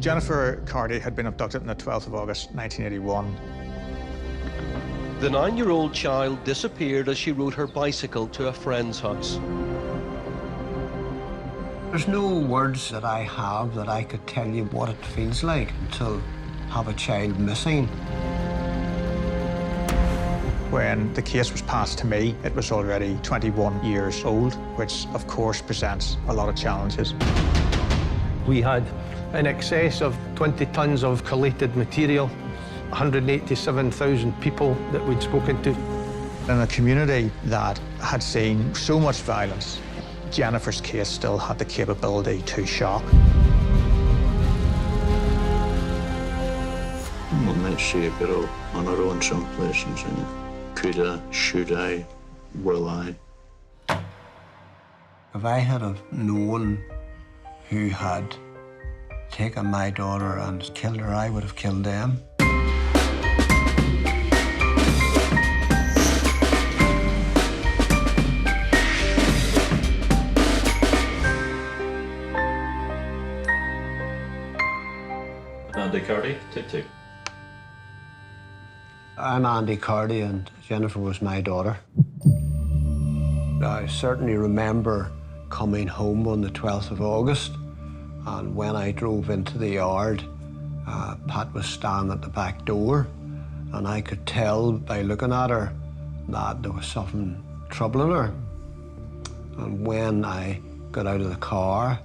Jennifer Cardy had been abducted on the 12th of August, 1981. The 9-year-old child disappeared as she rode her bicycle to a friend's house. There's no words that I have that I could tell you what it feels like to have a child missing. When the case was passed to me, it was already 21 years old, which of course presents a lot of challenges. We had in excess of 20 tons of collated material, 187,000 people that we'd spoken to. In a community that had seen so much violence, Jennifer's case still had the capability to shock. We might see a girl on her own someplace and saying, could I, should I, will I? If I had have known who had taken my daughter and killed her, I would have killed them. Andy Cardy, take two. I'm Andy Cardy and Jennifer was my daughter. I certainly remember coming home on the 12th of August, and when I drove into the yard, Pat was standing at the back door, and I could tell by looking at her that there was something troubling her. And when I got out of the car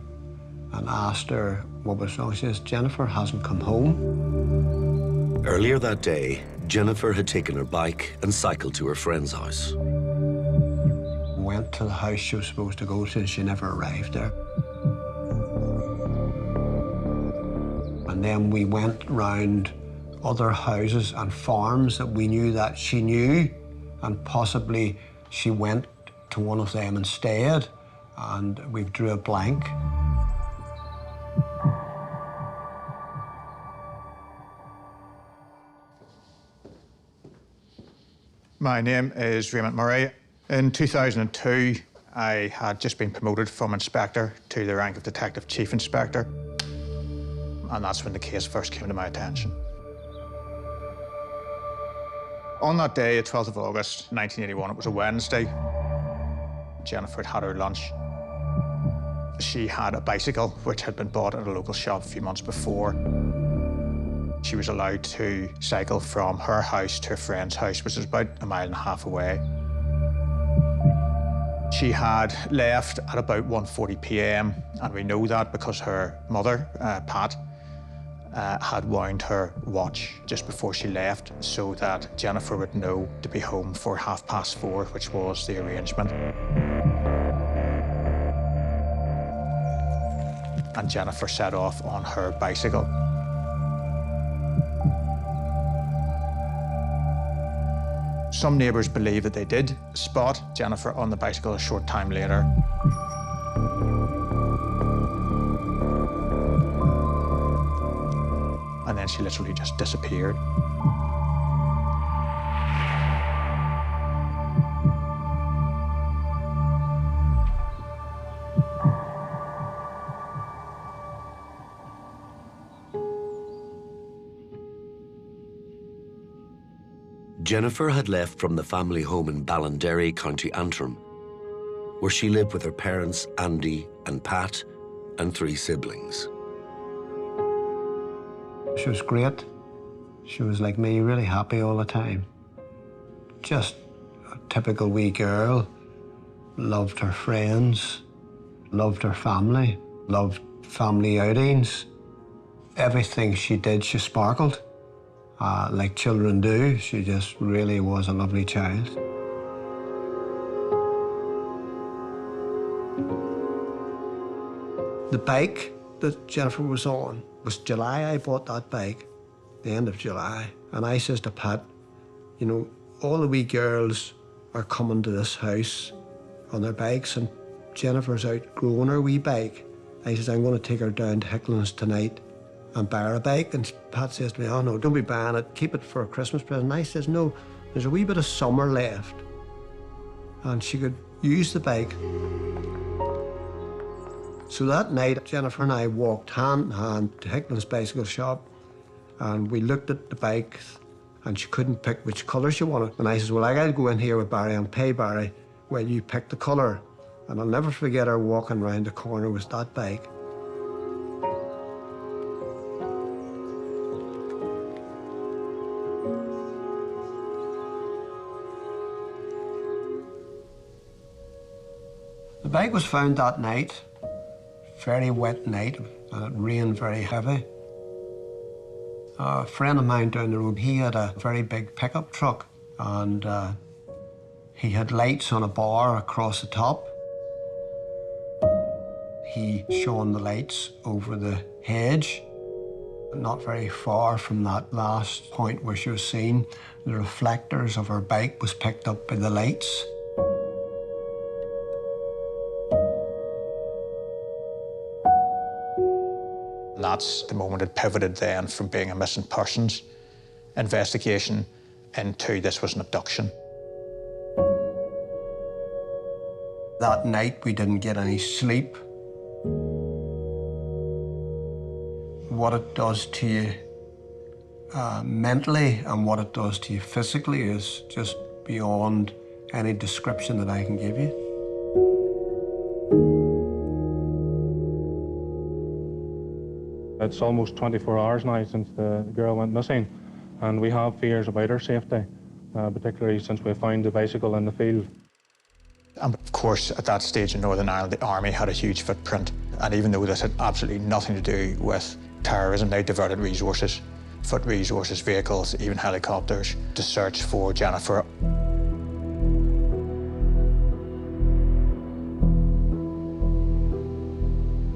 and asked her what was wrong, she says, Jennifer hasn't come home. Earlier that day, Jennifer had taken her bike and cycled to her friend's house. Went to the house she was supposed to go to, and she never arrived there. And then we went round other houses and farms that we knew that she knew, and possibly she went to one of them and stayed, and we drew a blank. My name is Raymond Murray. In 2002, I had just been promoted from inspector to the rank of detective chief inspector, and that's when the case first came to my attention. On that day, the 12th of August, 1981, it was a Wednesday, Jennifer had her lunch. She had a bicycle which had been bought at a local shop a few months before. She was allowed to cycle from her house to a friend's house, which was about 1.5 miles away. She had left at about 1:40 p.m, and we know that because her mother, Pat, had wound her watch just before she left so that Jennifer would know to be home for 4:30, which was the arrangement. And Jennifer set off on her bicycle. Some neighbours believe that they did spot Jennifer on the bicycle a short time later. And then she literally just disappeared. Jennifer had left from the family home in Ballinderry, County Antrim, where she lived with her parents, Andy and Pat, and 3 siblings. She was great. She was like me, really happy all the time. Just a typical wee girl. Loved her friends, loved her family, loved family outings. Everything she did, she sparkled. Like children do. She just really was a lovely child. The bike that Jennifer was on was July. I bought that bike, the end of July. And I says to Pat, you know, all the wee girls are coming to this house on their bikes, and Jennifer's out growing her wee bike. I says, I'm going to take her down to Hicklin's tonight and buy her a bike. And Pat says to me, oh no, don't be buying it, keep it for a Christmas present. And I says, no, there's a wee bit of summer left and she could use the bike. So that night, Jennifer and I walked hand in hand to Hickman's bicycle shop, and we looked at the bikes, and she couldn't pick which colour she wanted. And I said, well, I'll go in here with Barry and pay Barry while you pick the colour. And I'll never forget her walking round the corner with that bike. The bike was found that night, very wet night, and it rained very heavy. A friend of mine down the road, he had a very big pickup truck, and he had lights on a bar across the top. He shone the lights over the hedge. Not very far from that last point where she was seen, the reflectors of her bike was picked up by the lights. That's the moment it pivoted then from being a missing persons investigation into this was an abduction. That night we didn't get any sleep. What it does to you mentally and what it does to you physically is just beyond any description that I can give you. It's almost 24 hours now since the girl went missing, and we have fears about her safety, particularly since we found the bicycle in the field. And of course, at that stage in Northern Ireland, the army had a huge footprint. And even though this had absolutely nothing to do with terrorism, they diverted resources, foot resources, vehicles, even helicopters, to search for Jennifer.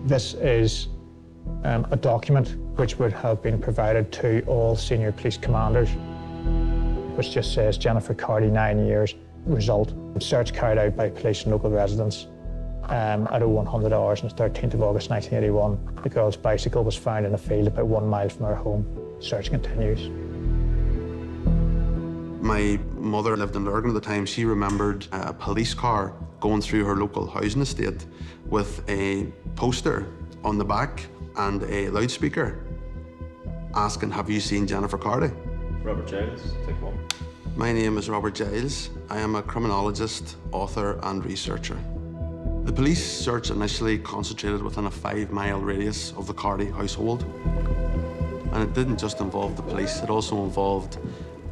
This is a document which would have been provided to all senior police commanders, which just says Jennifer Cardy, 9 years, result. Search carried out by police and local residents at 0100 hours on the 13th of August 1981. The girl's bicycle was found in a field about 1 mile from her home. Search continues. My mother lived in Lurgan at the time. She remembered a police car going through her local housing estate with a poster on the back and a loudspeaker asking, "Have you seen Jennifer Cardy?" Robert Giles, take one. My name is Robert Giles. I am a criminologist, author and researcher. The police search initially concentrated within a 5-mile radius of the Cardy household. And it didn't just involve the police, it also involved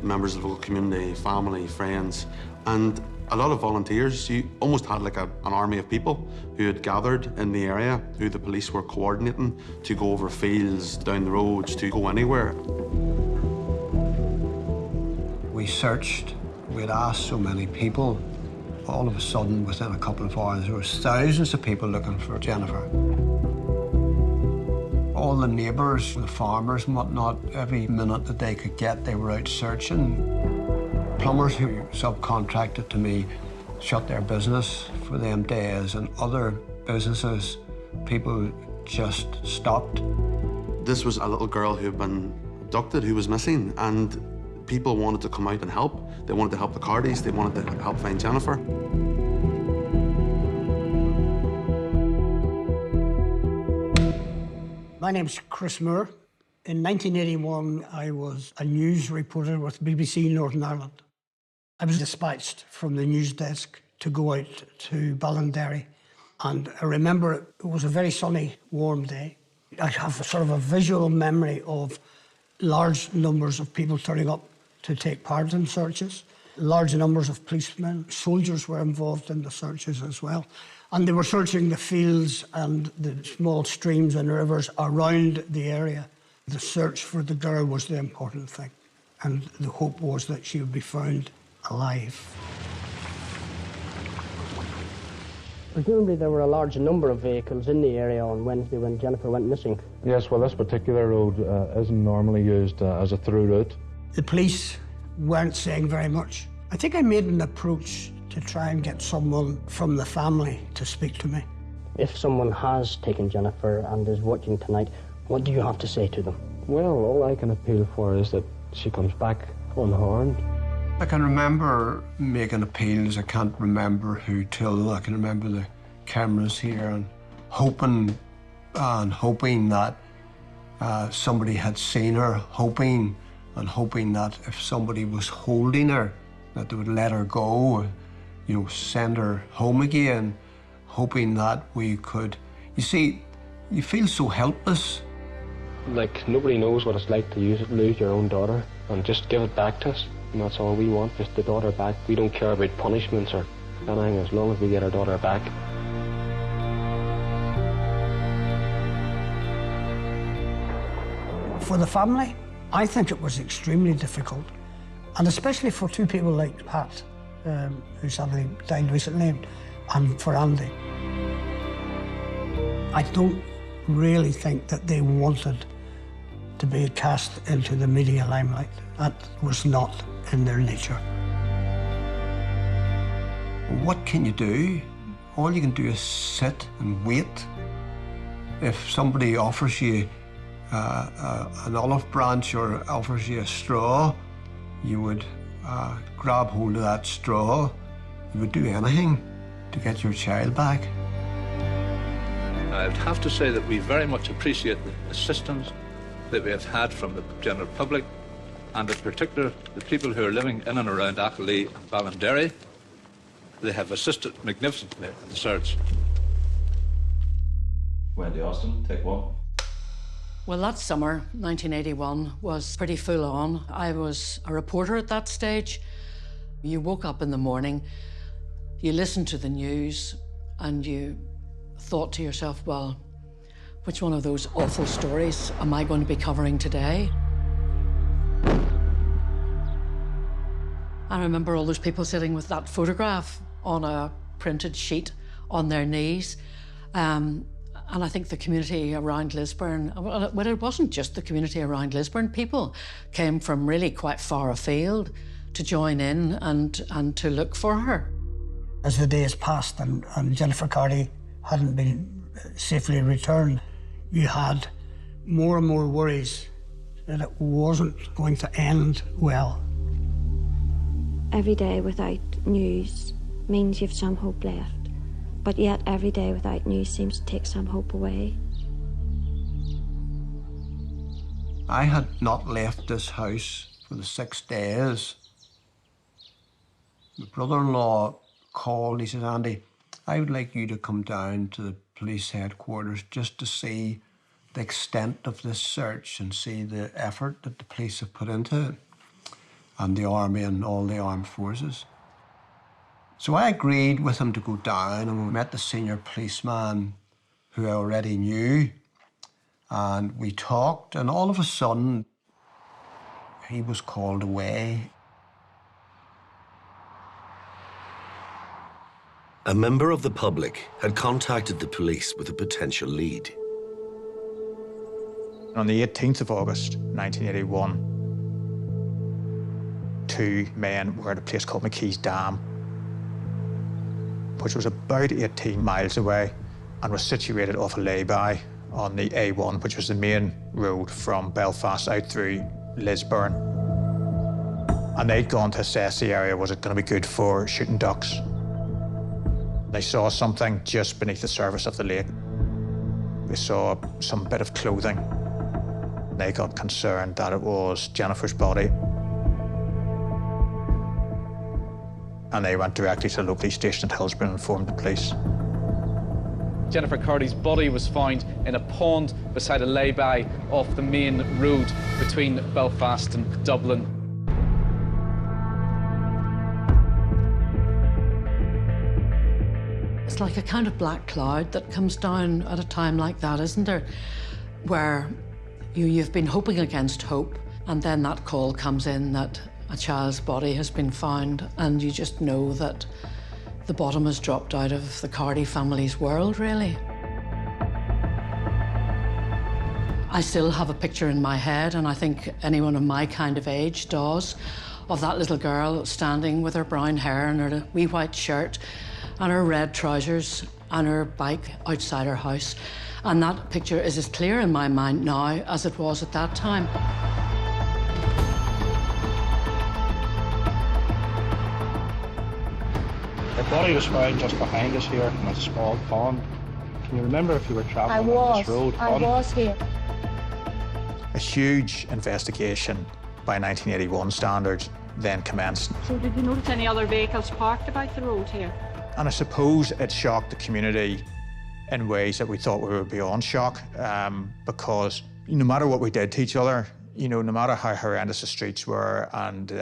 members of the local community, family, friends, and a lot of volunteers. You almost had like an army of people who had gathered in the area, who the police were coordinating to go over fields, down the roads, to go anywhere. We searched, we'd asked so many people. All of a sudden, within a couple of hours, there was thousands of people looking for Jennifer. All the neighbours, the farmers and whatnot, every minute that they could get, they were out searching. Plumbers who subcontracted to me shut their business for them days, and other businesses, people just stopped. This was a little girl who had been abducted, who was missing, and people wanted to come out and help. They wanted to help the Cardys, they wanted to help find Jennifer. My name's Chris Moore. In 1981, I was a news reporter with BBC Northern Ireland. I was dispatched from the news desk to go out to Ballinderry. And I remember it was a very sunny, warm day. I have a sort of a visual memory of large numbers of people turning up to take part in searches. Large numbers of policemen, soldiers were involved in the searches as well. And they were searching the fields and the small streams and rivers around the area. The search for the girl was the important thing. And the hope was that she would be found alive. Presumably there were a large number of vehicles in the area on Wednesday when Jennifer went missing. Yes, well, this particular road isn't normally used as a through route. The police weren't saying very much. I think I made an approach to try and get someone from the family to speak to me. If someone has taken Jennifer and is watching tonight, what do you have to say to them? Well, all I can appeal for is that she comes back unharmed. I can remember making appeals. I can't remember who till. I can remember the cameras here and hoping and hoping that somebody had seen her, hoping and hoping that if somebody was holding her, that they would let her go, you know, send her home again, hoping that we could. You see, you feel so helpless. Like, nobody knows what it's like to lose your own daughter, and just give it back to us. And that's all we want, just the daughter back. We don't care about punishments or anything, as long as we get our daughter back. For the family, I think it was extremely difficult, and especially for two people like Pat, who sadly died recently, and for Andy. I don't really think that they wanted to be cast into the media limelight. That was not in their nature. What can you do? All you can do is sit and wait. If somebody offers you an olive branch or offers you a straw, you would grab hold of that straw. You would do anything to get your child back. I'd have to say that we very much appreciate the assistance that we have had from the general public, and in particular the people who are living in and around Achillee and Ballinderry. They have assisted magnificently in the search. Wendy Austin, take one. Well, that summer, 1981, was pretty full on. I was a reporter at that stage. You woke up in the morning, you listened to the news, and you thought to yourself, well, which one of those awful stories am I going to be covering today? I remember all those people sitting with that photograph on a printed sheet on their knees. And I think the community around Lisburn, well, it wasn't just the community around Lisburn. People came from really quite far afield to join in and to look for her. As the days passed and Jennifer Cardy hadn't been safely returned, you had more and more worries that it wasn't going to end well. Every day without news means you've some hope left, but yet every day without news seems to take some hope away. I had not left this house for the 6 days. My brother-in-law called, he said, Andy, I would like you to come down to the police headquarters just to see the extent of this search and see the effort that the police have put into it, and the army and all the armed forces. So I agreed with him to go down, and we met the senior policeman who I already knew, and we talked, and all of a sudden he was called away. A member of the public had contacted the police with a potential lead. On the 18th of August, 1981, 2 men were at a place called McKee's Dam, which was about 18 miles away and was situated off a lay-by on the A1, which was the main road from Belfast out through Lisburn. And they'd gone to assess the area, was it going to be good for shooting ducks? They saw something just beneath the surface of the lake. They saw some bit of clothing. They got concerned that it was Jennifer's body. And they went directly to the local station at Hillsborough and informed the police. Jennifer Cardy's body was found in a pond beside a lay-by off the main road between Belfast and Dublin. It's like a kind of black cloud that comes down at a time like that, isn't there? Where you've been hoping against hope, and then that call comes in that a child's body has been found, and you just know that the bottom has dropped out of the Cardy family's world, really. I still have a picture in my head, and I think anyone of my kind of age does, of that little girl standing with her brown hair and her wee white shirt and her red trousers and her bike outside her house. And that picture is as clear in my mind now as it was at that time. Her body was found just behind us here in a small pond. Can you remember if you were travelling on this road? I was here. A huge investigation by 1981 standards then commenced. So did you notice any other vehicles parked about the road here? And I suppose it shocked the community in ways that we thought we were beyond shock, because no matter what we did to each other, no matter how horrendous the streets were and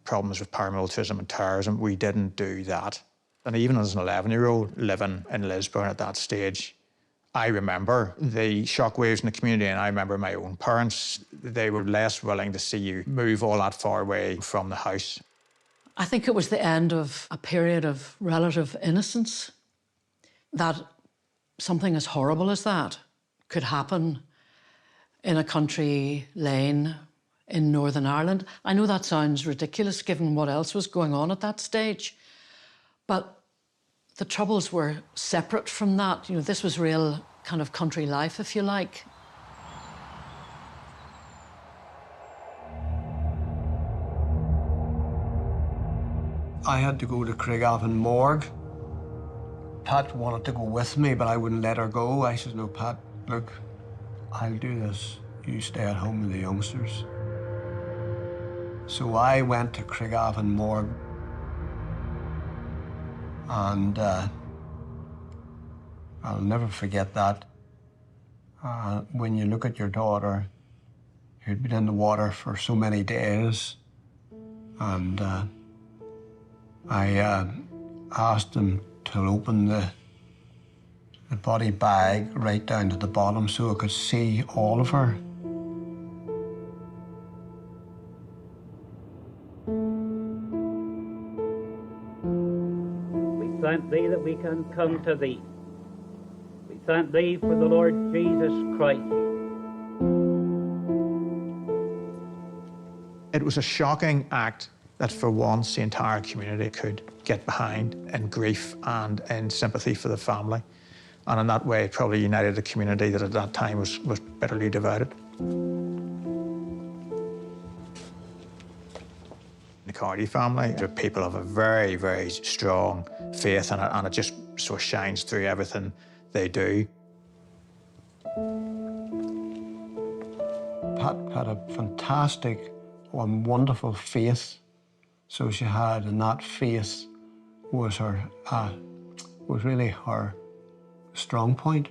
problems with paramilitarism and terrorism, we didn't do that. And even as an 11-year-old living in Lisburn at that stage, I remember the shockwaves in the community, and I remember my own parents. They were less willing to see you move all that far away from the house. I think it was the end of a period of relative innocence, that something as horrible as that could happen in a country lane in Northern Ireland. I know that sounds ridiculous given what else was going on at that stage, but the Troubles were separate from that. This was real kind of country life, if you like. I had to go to Craigavon morgue. Pat wanted to go with me, but I wouldn't let her go. I said, no, Pat, look, I'll do this. You stay at home with the youngsters. So I went to Craigavon morgue, and I'll never forget that. When you look at your daughter, who'd been in the water for so many days, and I asked them to open the body bag right down to the bottom so I could see all of her. We thank thee that we can come to thee. We thank thee for the Lord Jesus Christ. It was a shocking act that for once the entire community could get behind in grief and in sympathy for the family. And in that way, it probably united a community that at that time was bitterly divided. The Cardy family are people of a very, very strong faith, and it just sort of shines through everything they do. Pat had a fantastic and wonderful faith. So she had, and that faith was really her strong point.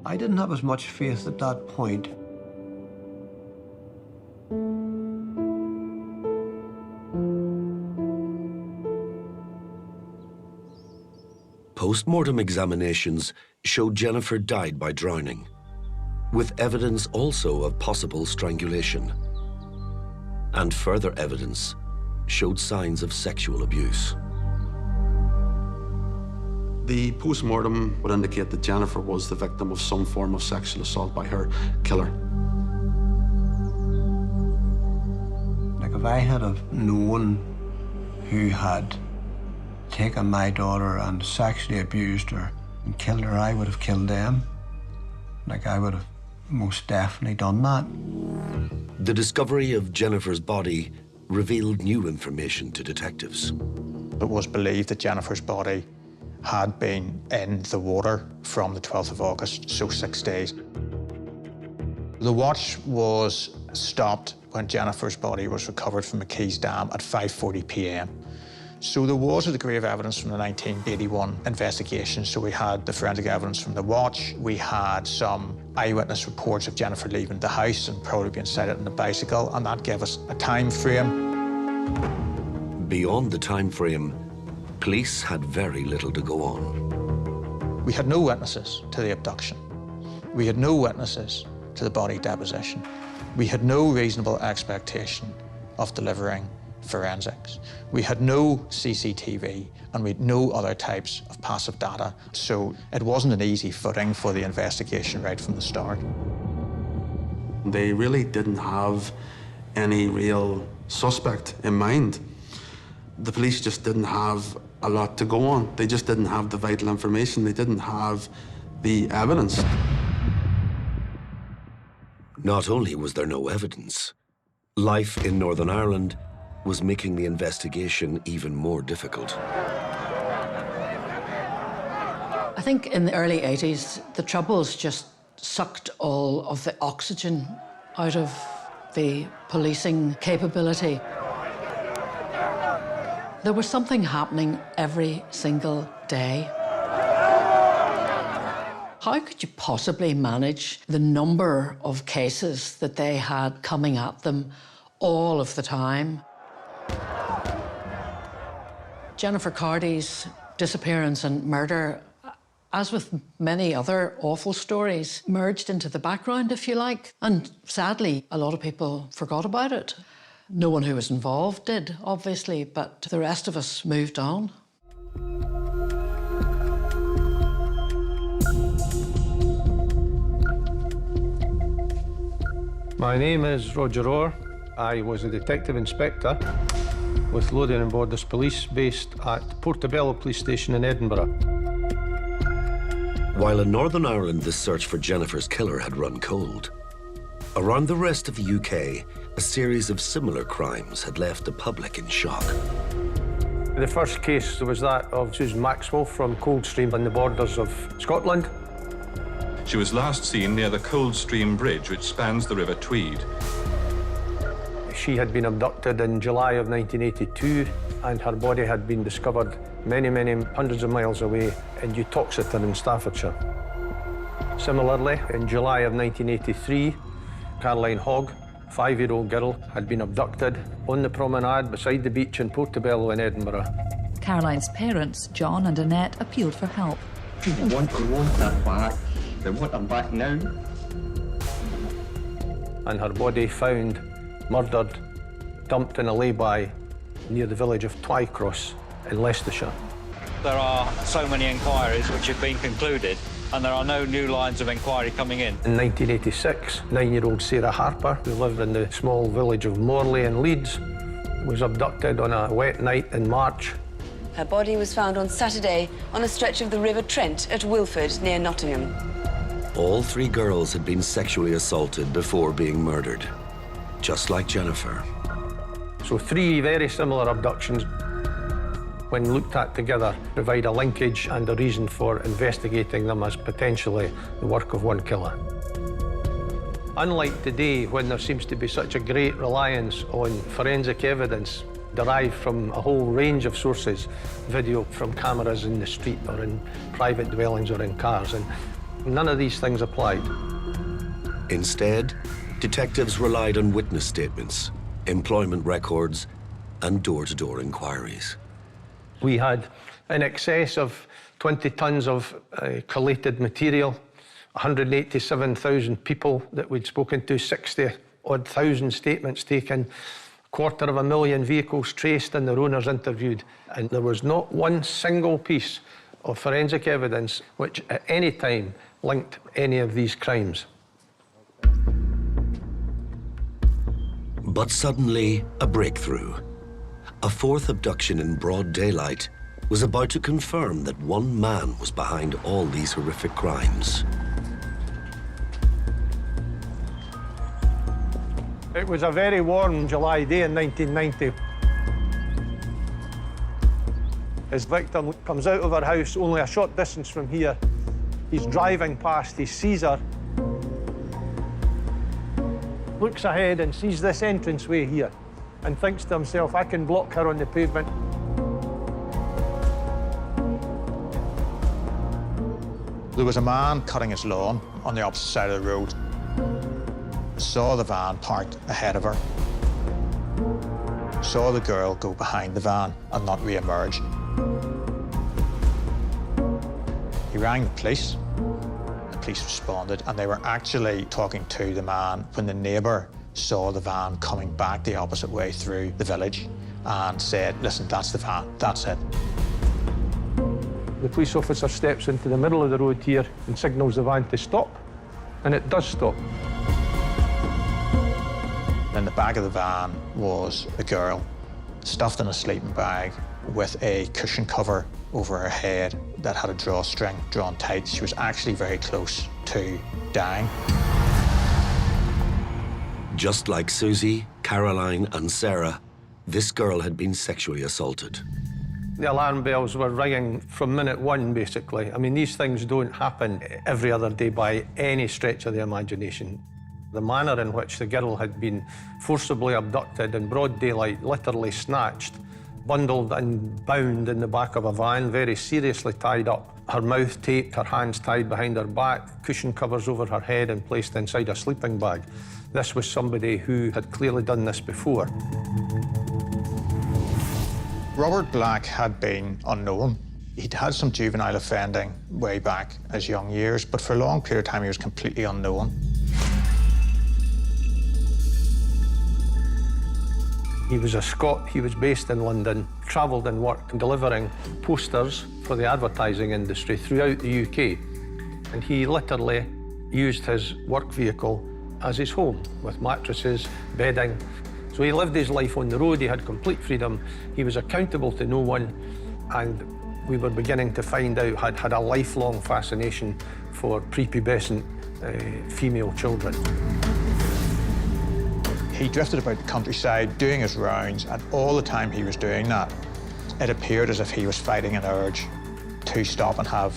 I didn't have as much faith at that point. Post-mortem examinations showed Jennifer died by drowning, with evidence also of possible strangulation. And further evidence showed signs of sexual abuse. The post-mortem would indicate that Jennifer was the victim of some form of sexual assault by her killer. Like, if I had have known who had taken my daughter and sexually abused her and killed her, I would have killed them. Like, I would have most definitely done that. The discovery of Jennifer's body revealed new information to detectives. It was believed that Jennifer's body had been in the water from the 12th of August, so 6 days. The watch was stopped when Jennifer's body was recovered from McKees Dam at 5:40 p.m. So there was a degree of evidence from the 1981 investigation. So we had the forensic evidence from the watch, we had some eyewitness reports of Jennifer leaving the house and probably being sighted on a bicycle, and that gave us a time frame. Beyond the time frame, police had very little to go on. We had no witnesses to the abduction. We had no witnesses to the body deposition. We had no reasonable expectation of delivering forensics. We had no CCTV, and we had no other types of passive data. So it wasn't an easy footing for the investigation right from the start. They really didn't have any real suspect in mind. The police just didn't have a lot to go on. They just didn't have the vital information. They didn't have the evidence. Not only was there no evidence, life in Northern Ireland was making the investigation even more difficult. I think in the early 80s, the Troubles just sucked all of the oxygen out of the policing capability. There was something happening every single day. How could you possibly manage the number of cases that they had coming at them all of the time? Jennifer Cardy's disappearance and murder, as with many other awful stories, merged into the background, if you like. And sadly, a lot of people forgot about it. No one who was involved did, obviously, but the rest of us moved on. My name is Roger Orr. I was a detective inspector with Lothian and Borders Police based at Portobello Police Station in Edinburgh. While in Northern Ireland the search for Jennifer's killer had run cold, around the rest of the UK, a series of similar crimes had left the public in shock. The first case was that of Susan Maxwell from Coldstream on the borders of Scotland. She was last seen near the Coldstream Bridge, which spans the River Tweed. She had been abducted in July of 1982, and her body had been discovered many, many hundreds of miles away in Uttoxeter in Staffordshire. Similarly, in July of 1983, Caroline Hogg, a 5-year-old girl, had been abducted on the promenade beside the beach in Portobello in Edinburgh. Caroline's parents, John and Annette, appealed for help. They want that back. They want them back now. And her body found murdered, dumped in a lay-by near the village of Twycross in Leicestershire. There are so many inquiries which have been concluded, and there are no new lines of inquiry coming in. In 1986, 9-year-old Sarah Harper, who lived in the small village of Morley in Leeds, was abducted on a wet night in March. Her body was found on Saturday on a stretch of the River Trent at Wilford, near Nottingham. All 3 girls had been sexually assaulted before being murdered, just like Jennifer. So 3 very similar abductions, when looked at together, provide a linkage and a reason for investigating them as potentially the work of one killer. Unlike today, when there seems to be such a great reliance on forensic evidence derived from a whole range of sources, video from cameras in the street or in private dwellings or in cars, and none of these things applied. Instead, detectives relied on witness statements, employment records, and door-to-door inquiries. We had in excess of 20 tons of collated material, 187,000 people that we'd spoken to, 60-odd thousand statements taken, 250,000 vehicles traced and their owners interviewed. And there was not one single piece of forensic evidence which at any time linked any of these crimes. But suddenly, a breakthrough. A 4th abduction in broad daylight was about to confirm that one man was behind all these horrific crimes. It was a very warm July day in 1990. His victim comes out of her house only a short distance from here. He's driving past, he sees her, looks ahead and sees this entranceway here and thinks to himself, I can block her on the pavement. There was a man cutting his lawn on the opposite side of the road. Saw the van parked ahead of her. Saw the girl go behind the van and not re-emerge. He rang the police. The police responded, and they were actually talking to the man when the neighbour saw the van coming back the opposite way through the village and said, listen, that's the van, that's it. The police officer steps into the middle of the road here and signals the van to stop, and it does stop. In the back of the van was a girl, stuffed in a sleeping bag with a cushion cover over her head that had a drawstring drawn tight. She was actually very close to dying. Just like Susie, Caroline, and Sarah, this girl had been sexually assaulted. The alarm bells were ringing from minute one, basically. I mean, these things don't happen every other day by any stretch of the imagination. The manner in which the girl had been forcibly abducted in broad daylight, literally snatched, bundled and bound in the back of a van, very seriously tied up, her mouth taped, her hands tied behind her back, cushion covers over her head and placed inside a sleeping bag. This was somebody who had clearly done this before. Robert Black had been unknown. He'd had some juvenile offending way back as young years, but for a long period of time he was completely unknown. He was a Scot, he was based in London, travelled and worked delivering posters for the advertising industry throughout the UK. And he literally used his work vehicle as his home, with mattresses, bedding. So he lived his life on the road, he had complete freedom, he was accountable to no one, and we were beginning to find out had a lifelong fascination for prepubescent female children. He drifted about the countryside doing his rounds, and all the time he was doing that, it appeared as if he was fighting an urge to stop and have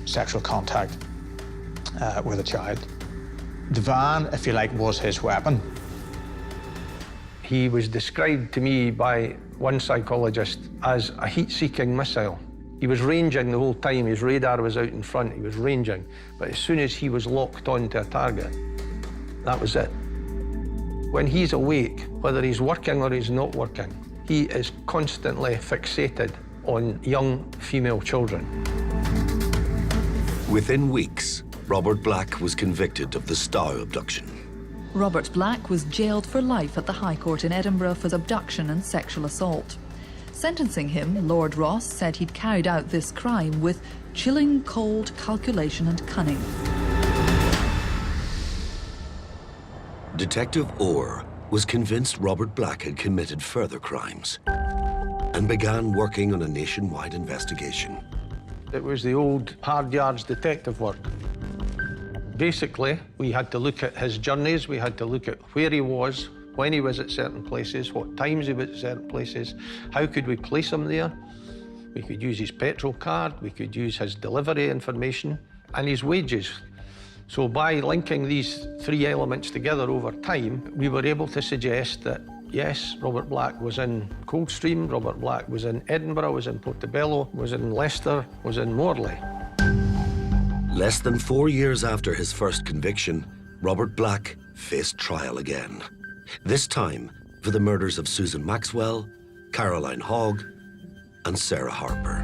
sexual contact with a child. The van, if you like, was his weapon. He was described to me by one psychologist as a heat-seeking missile. He was ranging the whole time. His radar was out in front, he was ranging. But as soon as he was locked onto a target, that was it. When he's awake, whether he's working or he's not working, he is constantly fixated on young female children. Within weeks, Robert Black was convicted of the Stow abduction. Robert Black was jailed for life at the High Court in Edinburgh for abduction and sexual assault. Sentencing him, Lord Ross said he'd carried out this crime with chilling, cold calculation and cunning. Detective Orr was convinced Robert Black had committed further crimes and began working on a nationwide investigation. It was the old hard yards detective work. Basically, we had to look at his journeys, we had to look at where he was, when he was at certain places, what times he was at certain places, how could we place him there. We could use his petrol card, we could use his delivery information, and his wages. So by linking these three elements together over time, we were able to suggest that, yes, Robert Black was in Coldstream, Robert Black was in Edinburgh, was in Portobello, was in Leicester, was in Morley. Less than 4 years after his first conviction, Robert Black faced trial again. This time for the murders of Susan Maxwell, Caroline Hogg, and Sarah Harper.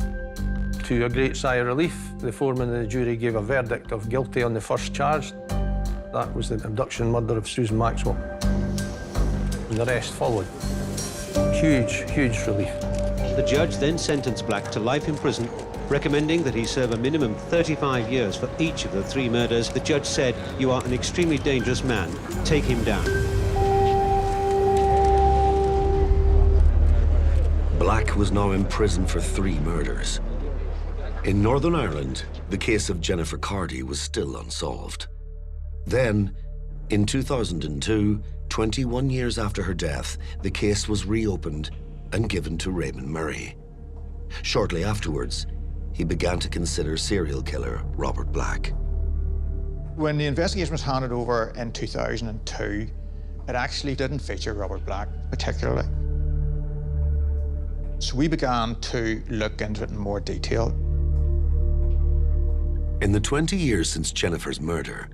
To a great sigh of relief, the foreman of the jury gave a verdict of guilty on the first charge. That was the abduction and murder of Susan Maxwell. And the rest followed. Huge, huge relief. The judge then sentenced Black to life in prison, recommending that he serve a minimum 35 years for each of the 3 murders. The judge said, "You are an extremely dangerous man. Take him down." Black was now in prison for 3 murders. In Northern Ireland, the case of Jennifer Cardy was still unsolved. Then, in 2002, 21 years after her death, the case was reopened and given to Raymond Murray. Shortly afterwards, he began to consider serial killer Robert Black. When the investigation was handed over in 2002, it actually didn't feature Robert Black particularly. So we began to look into it in more detail. In the 20 years since Jennifer's murder,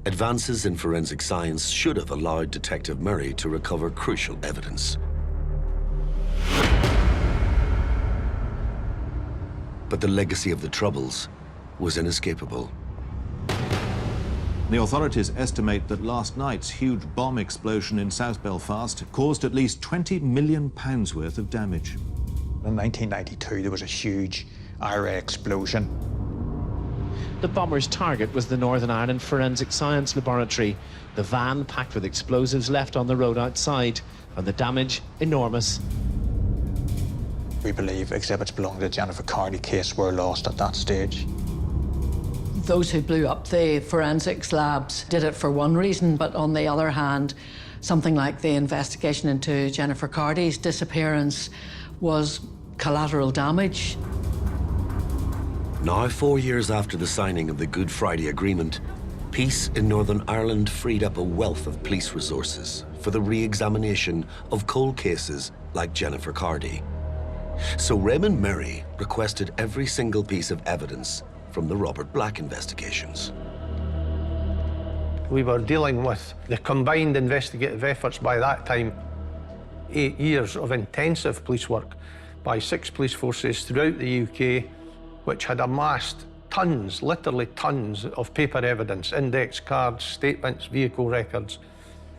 advances in forensic science should have allowed Detective Murray to recover crucial evidence. But the legacy of the Troubles was inescapable. The authorities estimate that last night's huge bomb explosion in South Belfast caused at least £20 million worth of damage. In 1992, there was a huge IRA explosion. The bomber's target was the Northern Ireland Forensic Science Laboratory. The van, packed with explosives, left on the road outside, and the damage enormous. We believe exhibits belonging to the Jennifer Cardy case were lost at that stage. Those who blew up the forensics labs did it for one reason, but on the other hand, something like the investigation into Jennifer Cardy's disappearance was collateral damage. Now, 4 years after the signing of the Good Friday Agreement, peace in Northern Ireland freed up a wealth of police resources for the re-examination of cold cases like Jennifer Cardy. So Raymond Murray requested every single piece of evidence from the Robert Black investigations. We were dealing with the combined investigative efforts by that time, 8 years of intensive police work by 6 police forces throughout the UK, which had amassed tons, literally tons, of paper evidence, index cards, statements, vehicle records.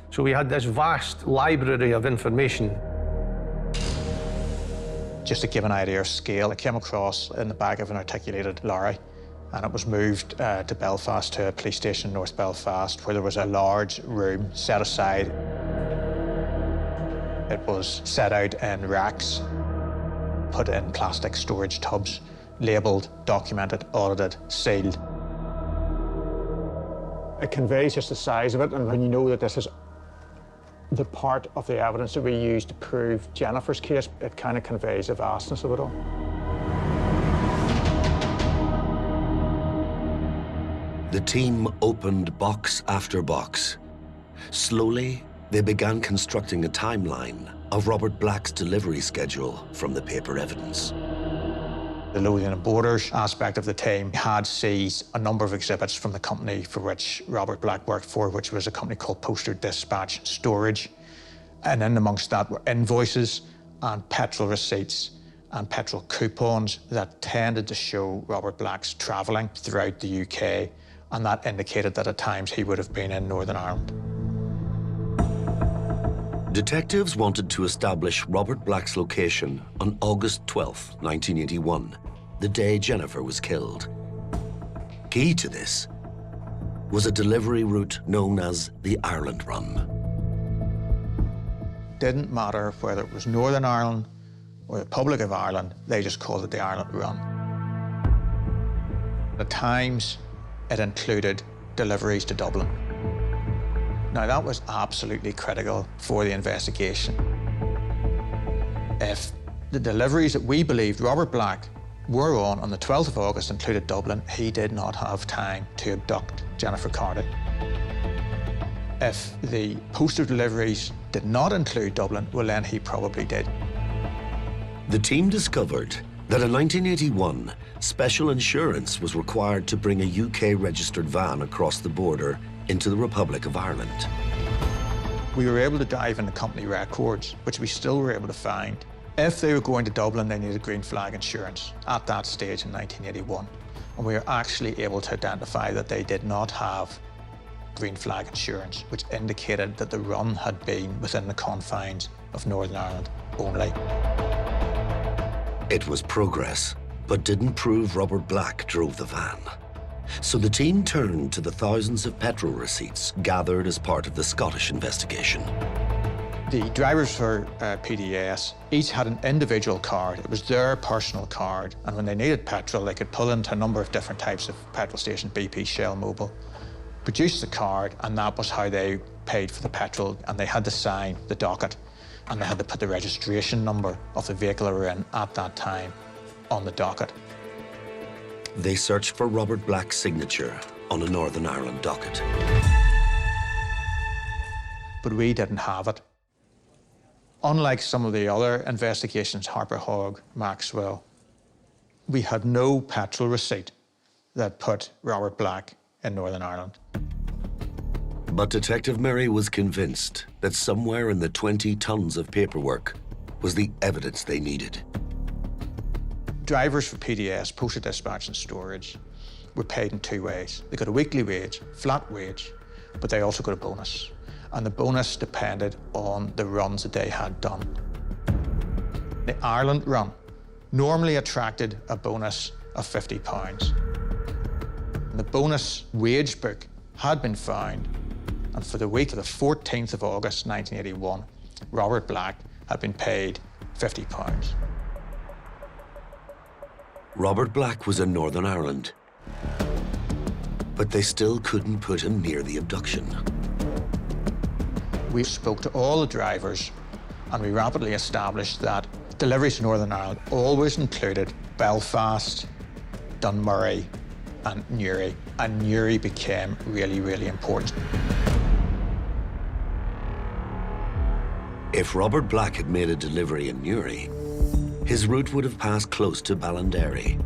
So we had this vast library of information. Just to give an idea of scale, it came across in the back of an articulated lorry, and it was moved to Belfast, to a police station in North Belfast, where there was a large room set aside. It was set out in racks, put in plastic storage tubs, labelled, documented, audited, sealed. It conveys just the size of it, and when you know that this is the part of the evidence that we used to prove Jennifer's case, it kind of conveys the vastness of it all. The team opened box after box. Slowly, they began constructing a timeline of Robert Black's delivery schedule from the paper evidence. The Lothian and Borders aspect of the team had seized a number of exhibits from the company for which Robert Black worked for, which was a company called Postal Dispatch Storage. And in amongst that were invoices and petrol receipts and petrol coupons that tended to show Robert Black's travelling throughout the UK, and that indicated that at times he would have been in Northern Ireland. Detectives wanted to establish Robert Black's location on August 12th, 1981, the day Jennifer was killed. Key to this was a delivery route known as the Ireland Run. Didn't matter whether it was Northern Ireland or the Republic of Ireland, they just called it the Ireland Run. At times, it included deliveries to Dublin. Now, that was absolutely critical for the investigation. If the deliveries that we believed Robert Black were on the 12th of August included Dublin, he did not have time to abduct Jennifer Cardy. If the postal deliveries did not include Dublin, well, then he probably did. The team discovered that in 1981, special insurance was required to bring a UK-registered van across the border into the Republic of Ireland. We were able to dive into company records, which we still were able to find. If they were going to Dublin, they needed green flag insurance at that stage in 1981. And we were actually able to identify that they did not have green flag insurance, which indicated that the run had been within the confines of Northern Ireland only. It was progress, but didn't prove Robert Black drove the van. So the team turned to the thousands of petrol receipts gathered as part of the Scottish investigation. The drivers for PDS each had an individual card. It was their personal card, and when they needed petrol, they could pull into a number of different types of petrol stations, BP, Shell, Mobil, produce the card, and that was how they paid for the petrol, and they had to sign the docket, and they had to put the registration number of the vehicle they were in at that time on the docket. They searched for Robert Black's signature on a Northern Ireland docket. But we didn't have it. Unlike some of the other investigations, Harper Hogg, Maxwell, we had no petrol receipt that put Robert Black in Northern Ireland. But Detective Murray was convinced that somewhere in the 20 tons of paperwork was the evidence they needed. Drivers for PDS, Postal Dispatch and Storage, were paid in two ways. They got a weekly wage, flat wage, but they also got a bonus. And the bonus depended on the runs that they had done. The Ireland run normally attracted a bonus of £50. The bonus wage book had been found, and for the week of the 14th of August 1981, Robert Black had been paid £50. Robert Black was in Northern Ireland, but they still couldn't put him near the abduction. We spoke to all the drivers, and we rapidly established that Deliveries to Northern Ireland always included Belfast, Dunmurry and Newry, and Newry became really, really important. If Robert Black had made a delivery in Newry, his route would have passed close to Ballinderry,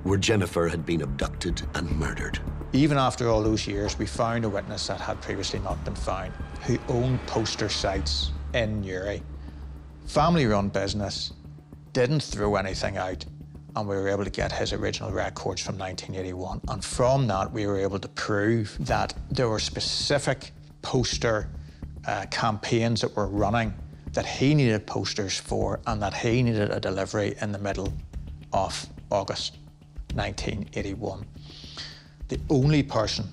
where Jennifer had been abducted and murdered. Even after all those years, we found a witness that had previously not been found, who owned poster sites in Newry. Family-run business, didn't throw anything out, and we were able to get his original records from 1981. And from that, we were able to prove that there were specific poster campaigns that were running that he needed posters for, and that he needed a delivery in the middle of August 1981. The only person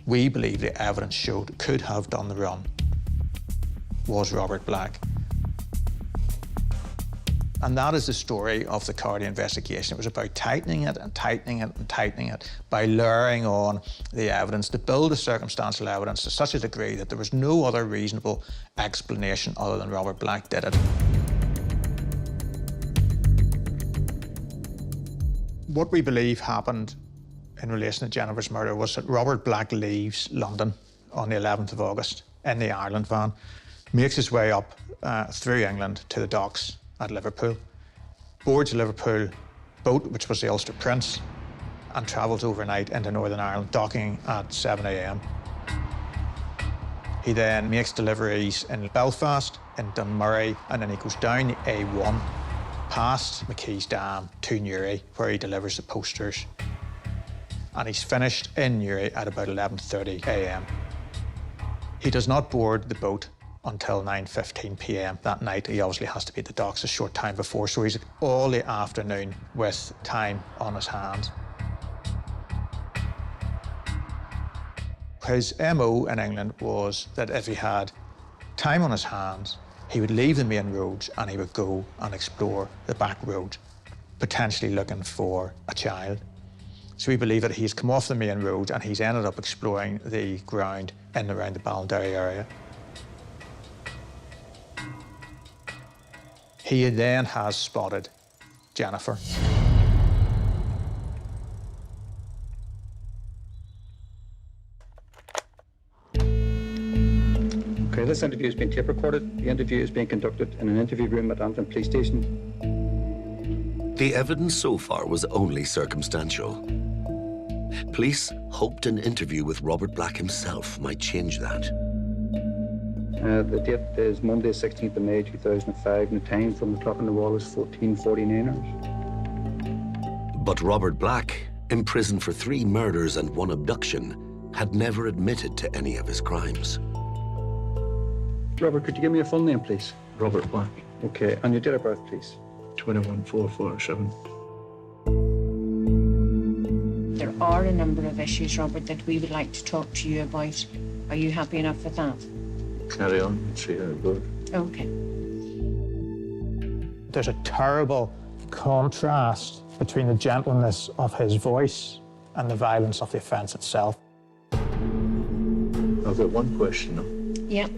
we believe the evidence showed could have done the run was Robert Black. And that is the story of the Cardy investigation. It was about tightening it and tightening it and tightening it by layering on the evidence to build the circumstantial evidence to such a degree that there was no other reasonable explanation other than Robert Black did it. What we believe happened in relation to Jennifer's murder was that Robert Black leaves London on the 11th of August in the Ireland van, makes his way up through England to the docks at Liverpool, boards a Liverpool boat, which was the Ulster Prince, and travels overnight into Northern Ireland, docking at 7 a.m. He then makes deliveries in Belfast, in Dunmurry, and then he goes down the A1, past McKee's Dam to Newry, where he delivers the posters. And he's finished in Newry at about 11:30 a.m. He does not board the boat until 9:15 p.m. that night. He obviously has to be at the docks a short time before, so he's all the afternoon with time on his hands. His MO in England was that if he had time on his hands, he would leave the main roads and he would go and explore the back roads, potentially looking for a child. So we believe that he's come off the main road and he's ended up exploring the ground in and around the Ballinderry area. He then has spotted Jennifer. Okay, this interview has been tape recorded. The interview is being conducted in an interview room at Antrim Police Station. The evidence so far was only circumstantial. Police hoped an interview with Robert Black himself might change that. The date is Monday, 16th of May, 2005, and the time from the clock on the wall is 14:49 hours. But Robert Black, imprisoned for 3 murders and 1 abduction, had never admitted to any of his crimes. Robert, could you give me a full name, please? Robert Black. Okay, and your date of birth, please? 21/4/47. There are a number of issues, Robert, that we would like to talk to you about. Are you happy enough with that? Carry on and see how it goes. Okay. There's a terrible contrast between the gentleness of his voice and the violence of the offence itself. I've got one question though. Yeah.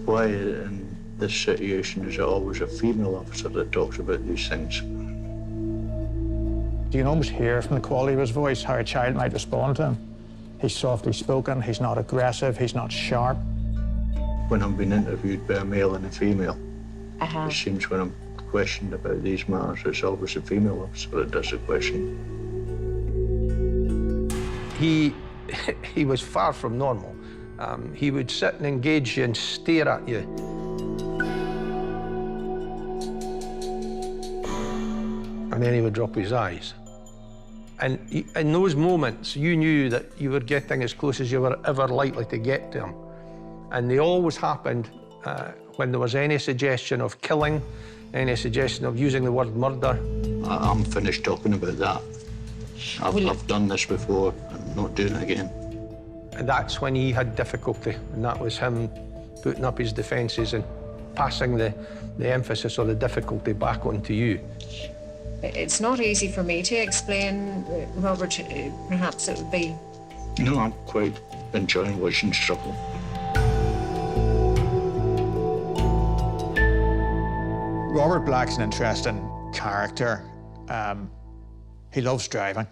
Why in this situation is it always a female officer that talks about these things? You can almost hear from the quality of his voice how a child might respond to him. He's softly spoken, he's not aggressive, he's not sharp. When I'm being interviewed by a male and a female, it seems when I'm questioned about these matters, it's always a female officer that does the question. He was far from normal. He would sit and engage you and stare at you. And then he would drop his eyes. And in those moments, you knew that you were getting as close as you were ever likely to get to him. And they always happened when there was any suggestion of killing, any suggestion of using the word murder. I'm finished talking about that. I've done this before, I'm not doing it again. And that's when he had difficulty, and that was him putting up his defences and passing the emphasis or the difficulty back onto you. It's not easy for me to explain, Robert. Perhaps it would be... No, I'm quite enjoying watching struggle. Robert Black's an interesting character. He loves driving.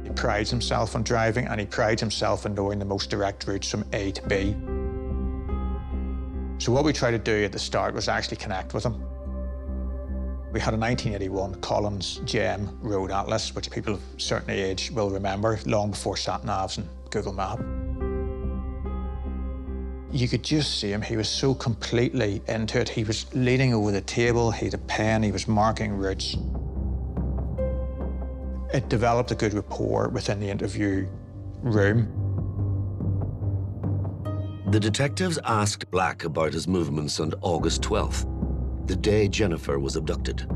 He prides himself on driving, and he prides himself in knowing the most direct routes from A to B. So what we tried to do at the start was actually connect with him. We had a 1981 Collins GM Road Atlas, which people of a certain age will remember, long before sat-navs and Google Map. You could just see him, he was so completely into it. He was leaning over the table, he had a pen, he was marking routes. It developed a good rapport within the interview room. The detectives asked Black about his movements on August 12th, the day Jennifer was abducted.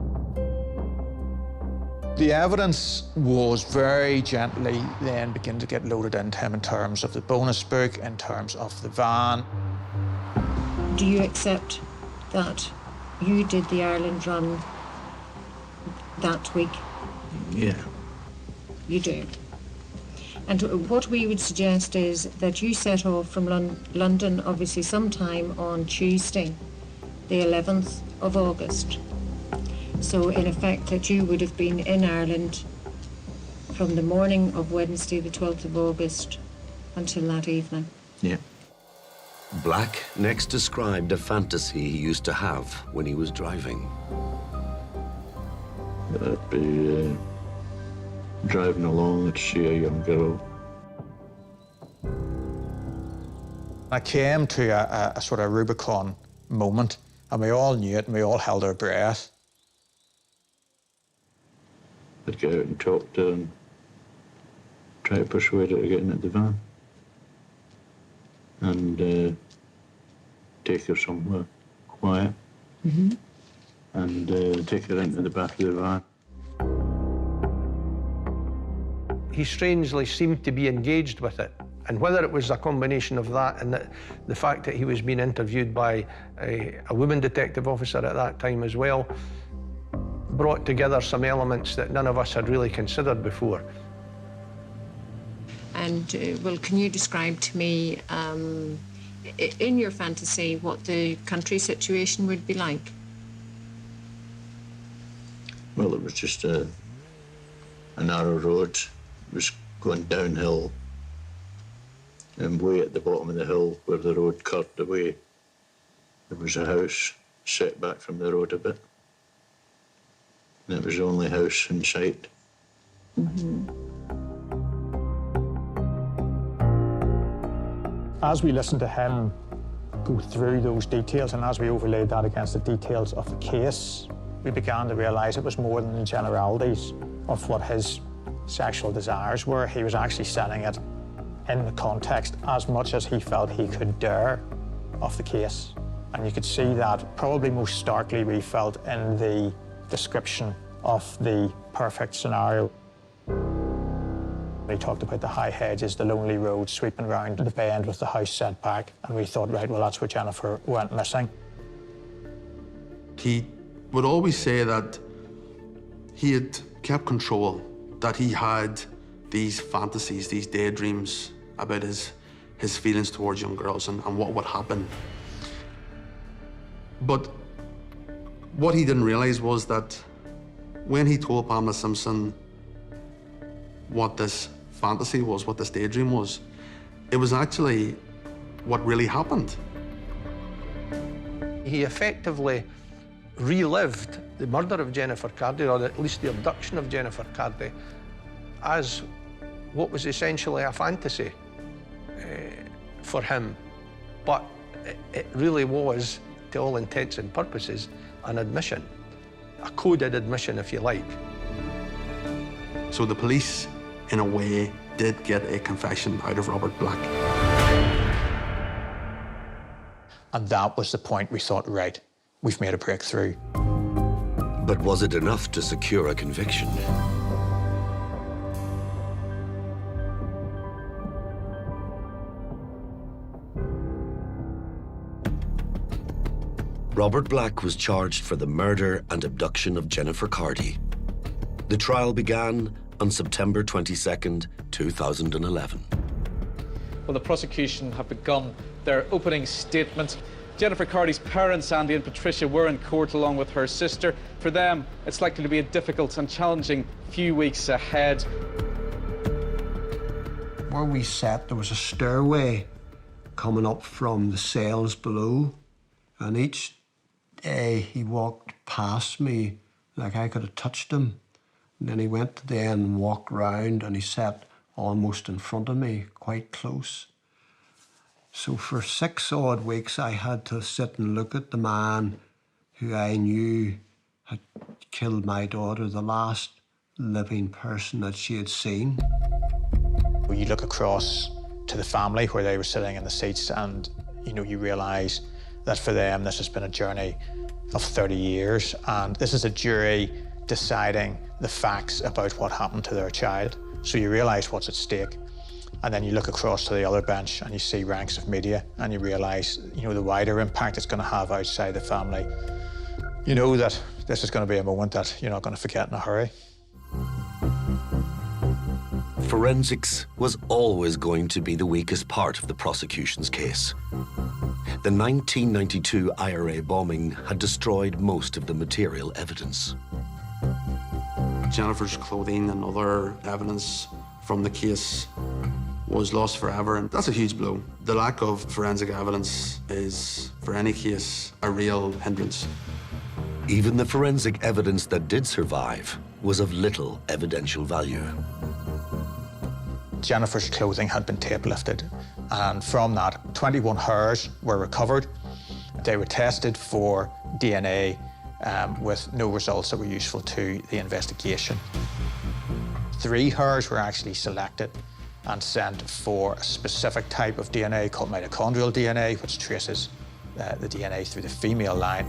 The evidence was very gently then beginning to get loaded into him in terms of the bonus book, in terms of the van. Do you accept that you did the Ireland run that week? Yeah. You do. And what we would suggest is that you set off from London, obviously sometime on Tuesday, the 11th of August. So in effect that you would have been in Ireland from the morning of Wednesday, the 12th of August, until that evening. Yeah. Black next described a fantasy he used to have when he was driving. I'd be driving along and see a young girl. I came to a sort of Rubicon moment, and we all knew it, and we all held our breath. I'd get out and talk to her and try to persuade her to get into the van. And take her somewhere quiet. Mm-hmm. And take her into the back of the van. He strangely seemed to be engaged with it. And whether it was a combination of that and the fact that he was being interviewed by a woman detective officer at that time as well, brought together some elements that none of us had really considered before. And, well, can you describe to me, in your fantasy, what the country situation would be like? Well, it was just a narrow road. It was going downhill. And way at the bottom of the hill, where the road curved away, there was a house set back from the road a bit. And it was the only house in sight. Mm-hmm. As we listened to him go through those details, and as we overlaid that against the details of the case, we began to realise it was more than the generalities of what his sexual desires were. He was actually setting it in the context as much as he felt he could dare of the case. And you could see that probably most starkly we felt in the description of the perfect scenario. He talked about the high hedges, the lonely road sweeping round the bend with the house set back, and we thought, right, well, that's where Jennifer went missing. He would always say that he had kept control, that he had these fantasies, these daydreams about his feelings towards young girls and what would happen. But what he didn't realize was that when he told Pamela Simpson what this fantasy was, what this daydream was, it was actually what really happened. He effectively relived the murder of Jennifer Cardy, or at least the abduction of Jennifer Cardy, as what was essentially a fantasy for him. But it really was, to all intents and purposes, an admission, a coded admission, if you like. So the police, in a way, did get a confession out of Robert Black. And that was the point we thought, right, we've made a breakthrough. But was it enough to secure a conviction? Robert Black was charged for the murder and abduction of Jennifer Cardy. The trial began on September 22nd, 2011. Well, the prosecution have begun their opening statement. Jennifer Cardy's parents, Andy and Patricia, were in court along with her sister. For them, it's likely to be a difficult and challenging few weeks ahead. Where we sat, there was a stairway coming up from the cells below, and each day he walked past me like I could have touched him. And then he went to the end and walked round, and he sat almost in front of me, quite close. So for 6 odd weeks, I had to sit and look at the man who I knew had killed my daughter, the last living person that she had seen. You look across to the family where they were sitting in the seats, and you realise that for them this has been a journey of 30 years, and this is a jury deciding the facts about what happened to their child. So you realise what's at stake. And then you look across to the other bench and you see ranks of media, and you realise, the wider impact it's going to have outside the family. You know that this is going to be a moment that you're not going to forget in a hurry. Forensics was always going to be the weakest part of the prosecution's case. The 1992 IRA bombing had destroyed most of the material evidence. Jennifer's clothing and other evidence from the case was lost forever, and that's a huge blow. The lack of forensic evidence is, for any case, a real hindrance. Even the forensic evidence that did survive was of little evidential value. Jennifer's clothing had been tape lifted, and from that, 21 hairs were recovered. They were tested for DNA with no results that were useful to the investigation. 3 hairs were actually selected and sent for a specific type of DNA called mitochondrial DNA, which traces the DNA through the female line,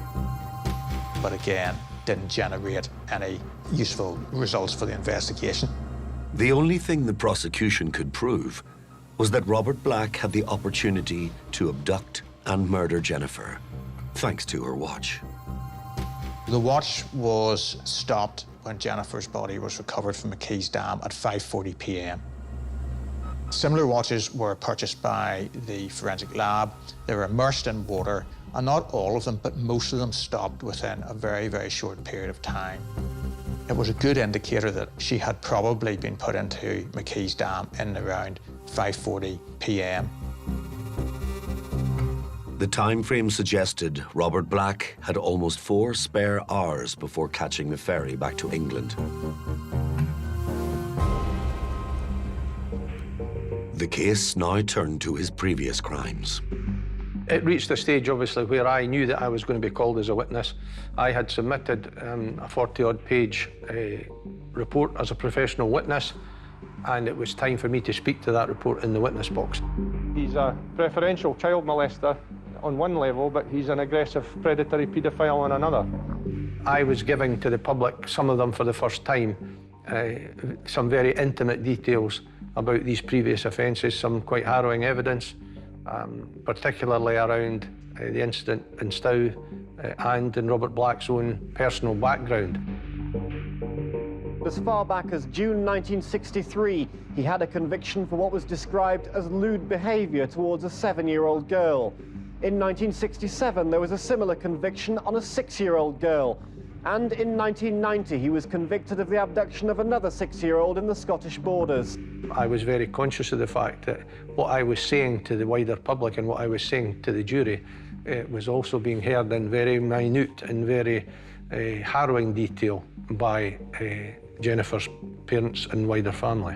but again, didn't generate any useful results for the investigation. The only thing the prosecution could prove was that Robert Black had the opportunity to abduct and murder Jennifer, thanks to her watch. The watch was stopped when Jennifer's body was recovered from McKee's Dam at 5:40 p.m. Similar watches were purchased by the forensic lab. They were immersed in water, and not all of them, but most of them stopped within a very, very short period of time. It was a good indicator that she had probably been put into McKee's Dam in around 5:40 p.m. The time frame suggested Robert Black had almost 4 spare hours before catching the ferry back to England. The case now turned to his previous crimes. It reached a stage, obviously, where I knew that I was going to be called as a witness. I had submitted a 40-odd page report as a professional witness, and it was time for me to speak to that report in the witness box. He's a preferential child molester on one level, but he's an aggressive predatory paedophile on another. I was giving to the public, some of them for the first time, some very intimate details about these previous offences, some quite harrowing evidence, particularly around the incident in Stow and in Robert Black's own personal background. As far back as June 1963, he had a conviction for what was described as lewd behaviour towards a 7-year-old girl. In 1967, there was a similar conviction on a 6-year-old girl. And in 1990, he was convicted of the abduction of another 6-year-old in the Scottish borders. I was very conscious of the fact that what I was saying to the wider public and what I was saying to the jury was also being heard in very minute and very harrowing detail by Jennifer's parents and wider family.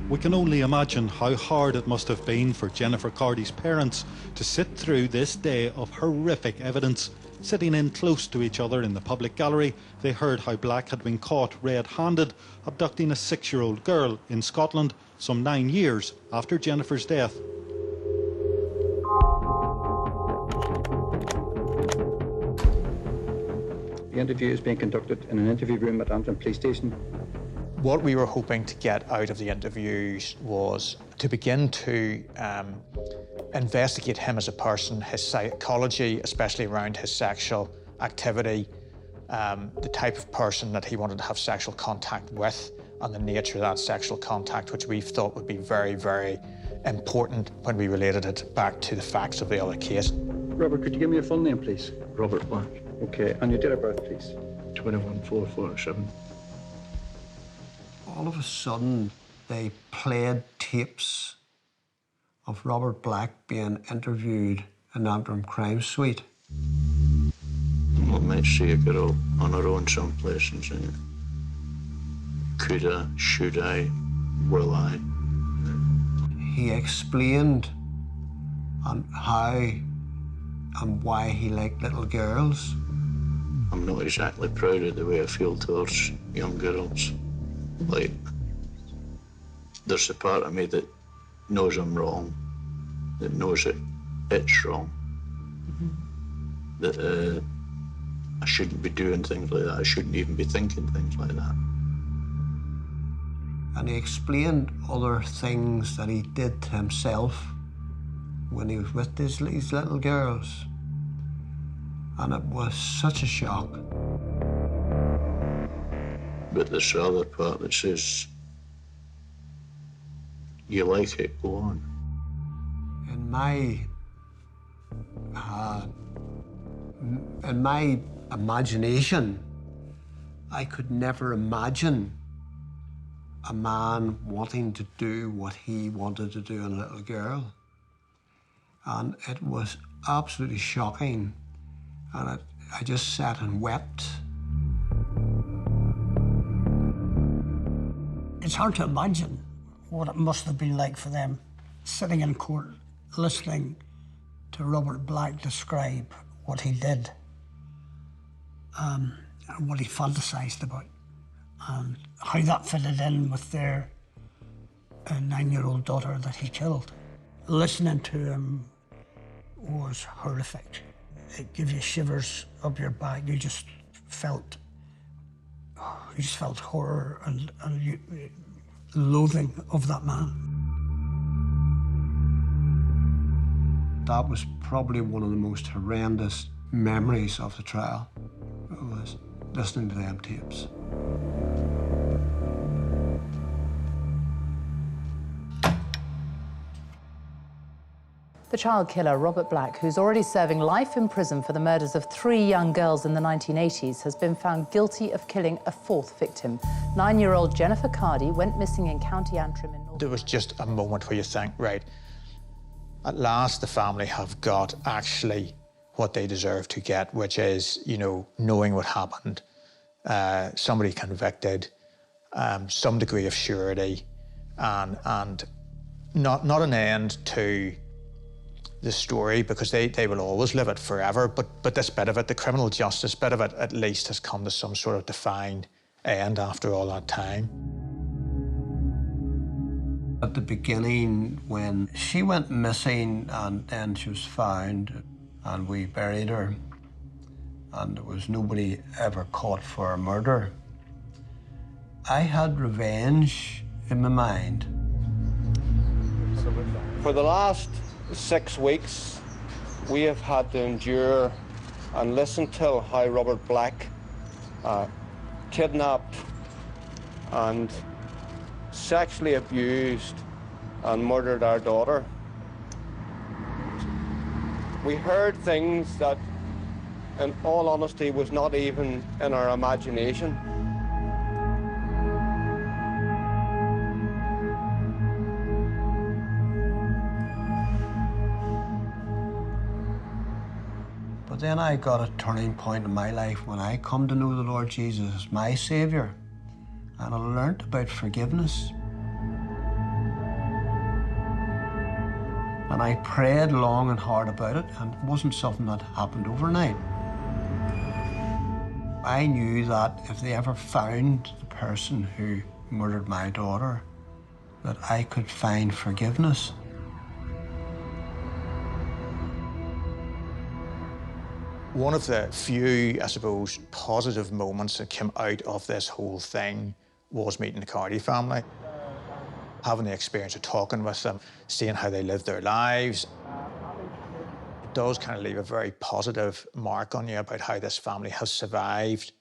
We can only imagine how hard it must have been for Jennifer Cardy's parents to sit through this day of horrific evidence. Sitting in close to each other in the public gallery, they heard how Black had been caught red-handed abducting a 6-year-old girl in Scotland some 9 years after Jennifer's death. The interview is being conducted in an interview room at Antrim Police Station. What we were hoping to get out of the interviews was to begin to investigate him as a person, his psychology, especially around his sexual activity, the type of person that he wanted to have sexual contact with, and the nature of that sexual contact, which we thought would be very, very important when we related it back to the facts of the other case. Robert, could you give me your full name, please? Robert Black. Okay, and your date of birth, please? 21/4/47. All of a sudden, they played tapes of Robert Black being interviewed in Antrim crime suite. We might see a girl on her own someplace and saying, could I, should I, will I? He explained on how and why he liked little girls. I'm not exactly proud of the way I feel towards young girls. Like, there's a part of me that knows I'm wrong, that knows that it's wrong, that I shouldn't be doing things like that. I shouldn't even be thinking things like that. And he explained other things that he did to himself when he was with these little girls. And it was such a shock. But there's the other part that says, you like it, go on. In my imagination, I could never imagine a man wanting to do what he wanted to do in a little girl. And it was absolutely shocking. And I just sat and wept. It's hard to imagine what it must have been like for them, sitting in court, listening to Robert Black describe what he did, and what he fantasized about, and how that fitted in with their 9-year-old daughter that he killed. Listening to him was horrific. It gave you shivers up your back. You just felt horror and loathing of that man. That was probably one of the most horrendous memories of the trial. It was listening to them tapes. The child killer, Robert Black, who's already serving life in prison for the murders of 3 young girls in the 1980s, has been found guilty of killing a 4th victim. 9-year-old Jennifer Cardy went missing in County Antrim in North. There was just a moment where you think, right, at last the family have got actually what they deserve to get, which is, you know, knowing what happened, somebody convicted, some degree of surety, and not an end to the story, because they will always live it forever, but this bit of it, the criminal justice bit of it, at least has come to some sort of defined end after all that time. At the beginning, when she went missing and then she was found and we buried her, and there was nobody ever caught for a murder, I had revenge in my mind. For the last 6 weeks, we have had to endure and listen to how Robert Black kidnapped and sexually abused and murdered our daughter. We heard things that, in all honesty, was not even in our imagination. But then I got a turning point in my life when I come to know the Lord Jesus as my Saviour, and I learnt about forgiveness. And I prayed long and hard about it, and it wasn't something that happened overnight. I knew that if they ever found the person who murdered my daughter, that I could find forgiveness. One of the few, I suppose, positive moments that came out of this whole thing was meeting the Cardy family. Having the experience of talking with them, seeing how they live their lives. It does kind of leave a very positive mark on you about how this family has survived,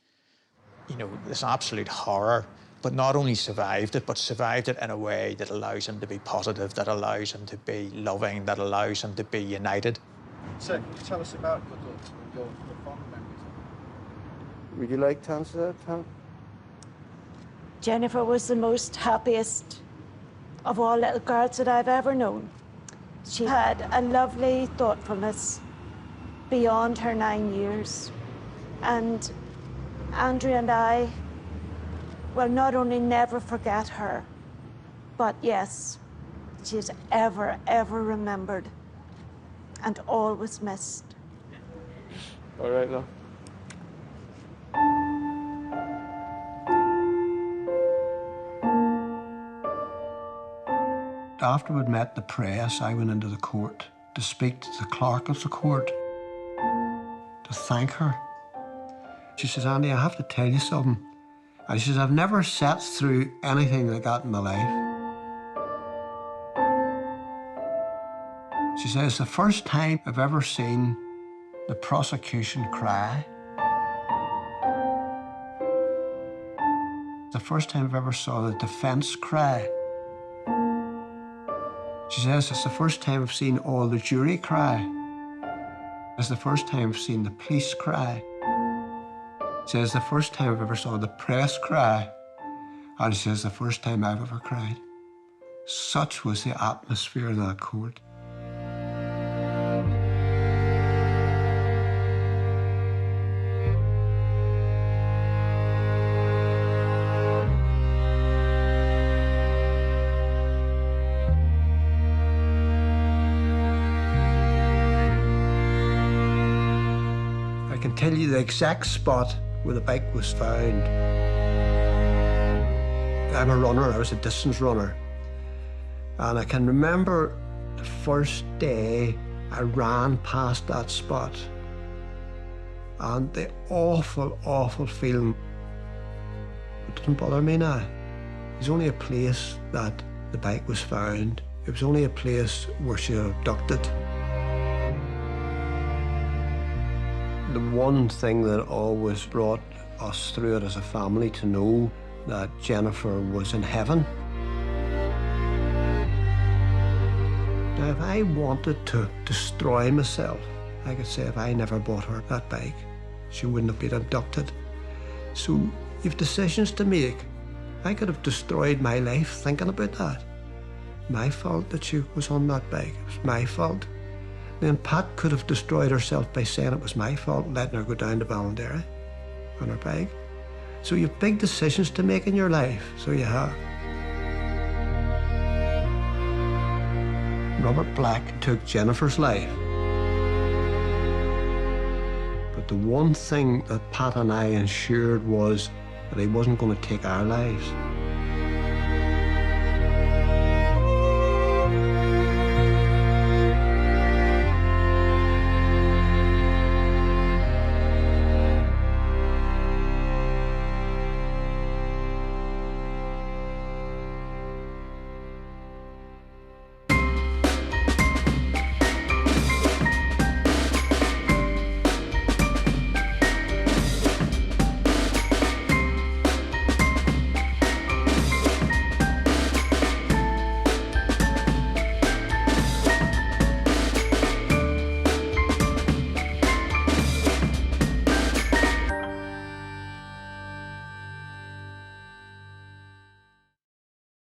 you know, this absolute horror, but not only survived it, but survived it in a way that allows them to be positive, that allows them to be loving, that allows them to be united. So, can you tell us about your fond memories? Would you like to answer that, Tom? Jennifer was the most happiest of all little girls that I've ever known. She had a lovely thoughtfulness beyond her 9 years. And Andrea and I will not only never forget her, but yes, she is ever, ever remembered and always missed. All right, love. After we'd met the press, I went into the court to speak to the clerk of the court, to thank her. She says, Andy, I have to tell you something. And she says, I've never sat through anything like that in my life. She says, the first time I've ever seen the prosecution cry. The first time I've ever saw the defence cry. She says, it's the first time I've seen all the jury cry. It's the first time I've seen the police cry. She says, the first time I've ever saw the press cry. And she says, the first time I've ever cried. Such was the atmosphere in that court. I can tell you the exact spot where the bike was found. I'm a runner, I was a distance runner. And I can remember the first day I ran past that spot. And the awful, awful feeling, it doesn't bother me now. It was only a place that the bike was found. It was only a place where she was abducted. The one thing that always brought us through it as a family to know that Jennifer was in heaven. Now, if I wanted to destroy myself, I could say if I never bought her that bike, she wouldn't have been abducted. So you've decisions to make. I could have destroyed my life thinking about that. My fault that she was on that bike. It was my fault. Then Pat could have destroyed herself by saying it was my fault, letting her go down to Ballinderry on her bike. So you have big decisions to make in your life, so you have. Robert Black took Jennifer's life. But the one thing that Pat and I ensured was that he wasn't going to take our lives.